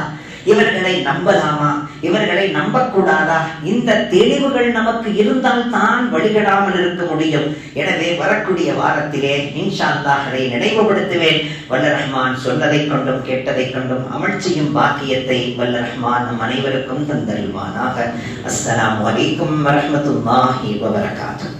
இவர்களை நம்பலாமா, இவர்களை நம்பக்கூடாதா? இந்த தெளிவுகள் நமக்கு இருந்தால் தான் வழிகடாமல் இருக்க முடியும். எனவே வரக்கூடிய வாரத்திலே இன்ஷா அல்லாஹ் அதை நினைவுபடுத்துவேன். வல்ல ரஹ்மான் சொன்னதை கொண்டும் கேட்டதை கொண்டும் அமல் செய்யும் பாக்கியத்தை வல்ல ரஹ்மான் நம் அனைவருக்கும் தந்தருள்வானாக. அஸ்ஸலாமு அலைக்கும் வரஹ்மத்துல்லாஹி வபரகாத்துஹு.